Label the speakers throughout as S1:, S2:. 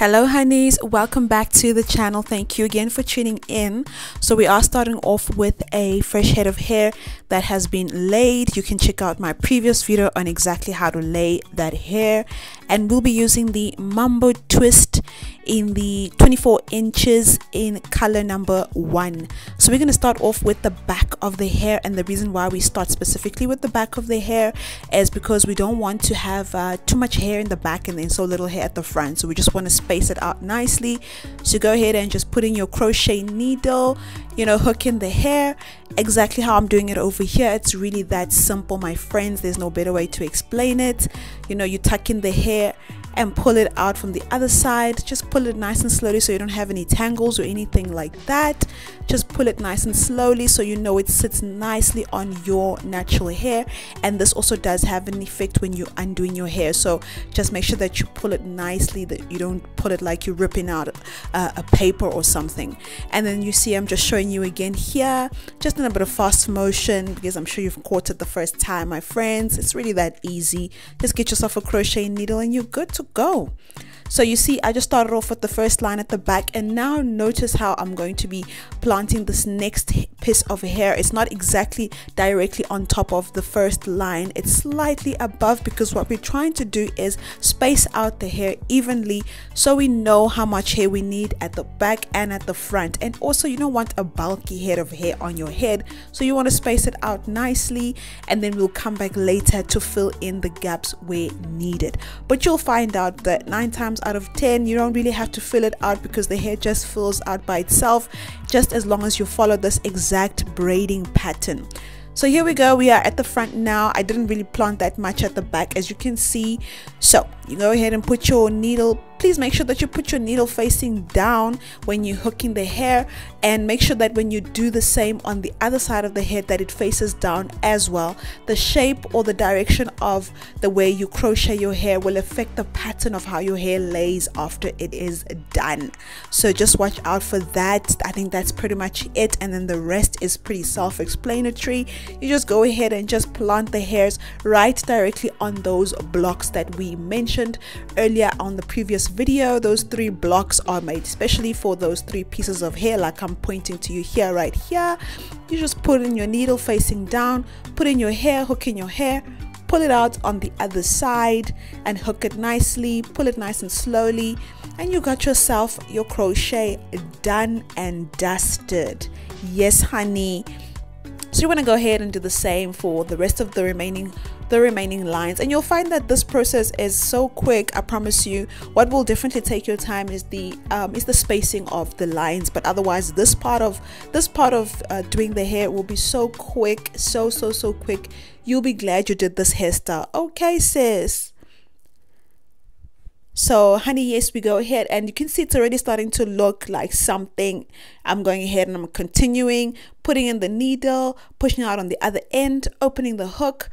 S1: Hello honeys, welcome back to the channel. Thank you again for tuning in. So we are starting off with a fresh head of hair that has been laid. You can check out my previous video on exactly how to lay that hair, and we'll be using the Mambo twist in the 24 inches in color number 1. So we're going to start off with the back of the hair, and the reason why we start specifically with the back of the hair is because we don't want to have too much hair in the back and then so little hair at the front. So we just want to space it out nicely. So go ahead and just put in your crochet needle, hook in the hair exactly how I'm doing it over here. It's really that simple, my friends. There's no better way to explain it. You tuck in the hair and pull it out from the other side. Just pull it nice and slowly so you don't have any tangles or anything like that. Just pull it nice and slowly so it sits nicely on your natural hair. And this also does have an effect when you're undoing your hair, so just make sure that you pull it nicely, that you don't pull it like you're ripping out a paper or something. And then you see I'm just showing you again here, just in a bit of fast motion, because I'm sure you've caught it the first time, my friends. It's really that easy. Just get yourself a crochet needle and you're good to go. So you see I just started off with the first line at the back, and now notice how I'm going to be planting this next piece of hair. It's not exactly directly on top of the first line, it's slightly above, because what we're trying to do is space out the hair evenly so we know how much hair we need at the back and at the front. And also you don't want a bulky head of hair on your head, so you want to space it out nicely, and then we'll come back later to fill in the gaps where needed. But you'll find out that 9 times out of 10 you don't really have to fill it out, because the hair just fills out by itself, just as long as you follow this exact braiding pattern. So here we go, we are at the front now. I didn't really plant that much at the back, as you can see. So you go ahead and put your needle. Please make sure that you put your needle facing down when you're hooking the hair, and make sure that when you do the same on the other side of the head that it faces down as well. The shape or the direction of the way you crochet your hair will affect the pattern of how your hair lays after it is done. So just watch out for that. I think that's pretty much it, and then the rest is pretty self-explanatory. You just go ahead and just plant the hairs right directly on those blocks that we mentioned earlier on the previous video. Those 3 blocks are made especially for those 3 pieces of hair, like I'm pointing to you here, right here. You just put in your needle facing down, put in your hair, hook in your hair, pull it out on the other side and hook it nicely, pull it nice and slowly, and you got yourself your crochet done and dusted. Yes honey. So you want to go ahead and do the same for the rest of the remaining lines, and you'll find that this process is so quick. I promise you. What will definitely take your time is the spacing of the lines, but otherwise this part of doing the hair will be so quick, so quick. You'll be glad you did this hairstyle. Okay sis. So honey, yes, we go ahead and you can see it's already starting to look like something. I'm going ahead and I'm continuing, putting in the needle, pushing out on the other end, opening the hook.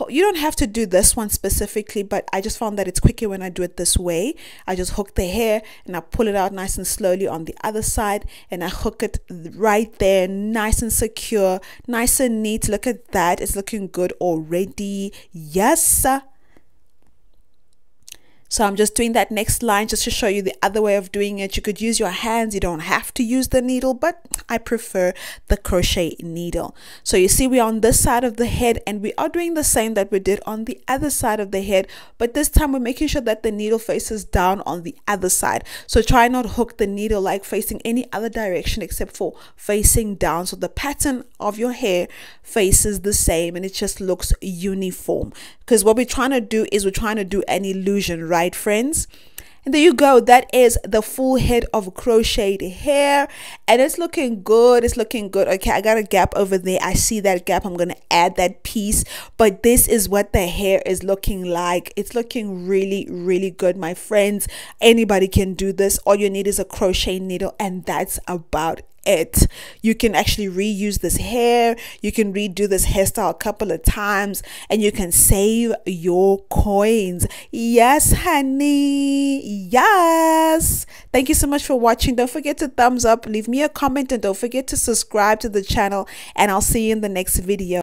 S1: You don't have to do this one specifically, but I just found that it's quicker when I do it this way. I just hook the hair and I pull it out nice and slowly on the other side, and I hook it right there, nice and secure, nice and neat. Look at that, it's looking good already. Yes. So I'm just doing that next line just to show you the other way of doing it. You could use your hands, you don't have to use the needle, but I prefer the crochet needle. So you see we're on this side of the head, and we are doing the same that we did on the other side of the head, but this time we're making sure that the needle faces down on the other side. So try not to hook the needle like facing any other direction except for facing down, so the pattern of your hair faces the same and it just looks uniform. Because what we're trying to do is we're trying to do an illusion, right friends? And there you go, that is the full head of crocheted hair, and it's looking good. It's looking good. Okay, I got a gap over there. I see that gap. I'm gonna add that piece, but this is what the hair is looking like. It's looking really good, my friends. Anybody can do this. All you need is a crochet needle, and that's about it. You can actually reuse this hair, you can redo this hairstyle a couple of times, and you can save your coins. Yes honey, yes. Thank you so much for watching. Don't forget to thumbs up, leave me a comment, and don't forget to subscribe to the channel, and I'll see you in the next video.